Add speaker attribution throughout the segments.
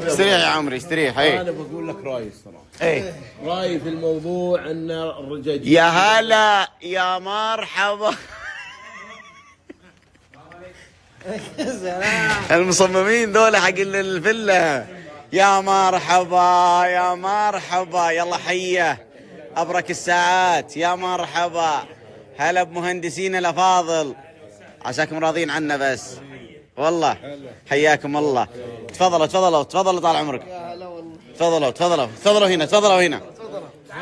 Speaker 1: استريح يا عمري استريح.
Speaker 2: انا بقول لك رايي الصراحه.
Speaker 1: ايه
Speaker 2: رايي في الموضوع ان الرجاج
Speaker 1: يا هلا يا مرحبا. المصممين ذولا حق الفيلا. يا مرحبا يا مرحبا، يلا حيه ابرك الساعات. يا مرحبا، هلا بمهندسين الافاضل، عساكم راضين عنا بس والله. حياكم الله. تفضلوا تفضلوا تفضلوا طال عمرك. تفضلوا تفضلوا تفضلوا هنا تفضلوا هنا.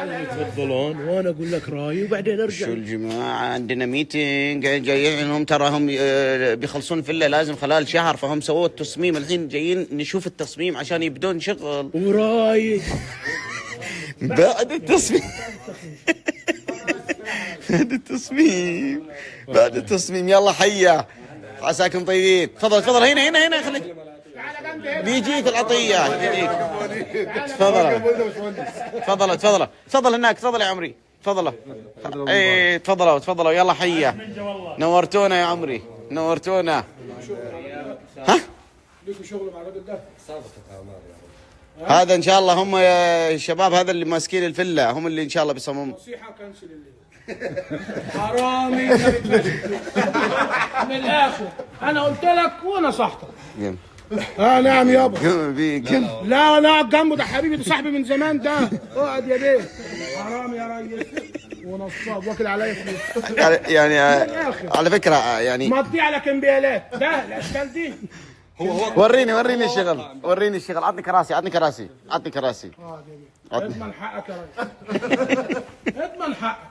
Speaker 2: يتفضلون وانا اقول لك رايي وبعدين ارجع.
Speaker 1: شو الجماعة عندنا ميتنج جايين ترى هم بيخلصون فيلا لازم خلال شهر، فهم سووا التصميم الحين جايين نشوف التصميم عشان يبدون شغل.
Speaker 2: ورايي
Speaker 1: بعد التصميم. بعد التصميم بعد التصميم. يلا حيا عساكم طيبين. تفضل تفضل هنا هنا هنا خليك بيجيك العطية بيجيك. تفضل تفضل تفضل تفضل هناك. تفضل يا عمري تفضل. ايه تفضلوا تفضلوا يلا حيا. نورتونا يا عمري نورتونا. ها
Speaker 3: ليكوا شغل مع الراجل ده؟
Speaker 1: هذا ان شاء الله هم يا الشباب هذا اللي ماسكين الفيلا هم اللي ان شاء الله بيصممون.
Speaker 3: نصيحة كنسل الليل. حرامي من الاخر انا قلت لك ونصحتك. نعم يابا. لا لا جنبه ده حبيبي ده صاحبي من زمان ده. اقعد يا بيه. حرامي يا ريس ونصاب واكل عليا فلوس.
Speaker 1: يعني على فكرة يعني
Speaker 3: ما تضيع على كمبيالات ده الاشكال دي.
Speaker 1: وريني الشغل وريني الشغل. عطني كراسي عطني كراسي عطني كراسي.
Speaker 3: اضمن حقك يا ريس. اضمن حقك.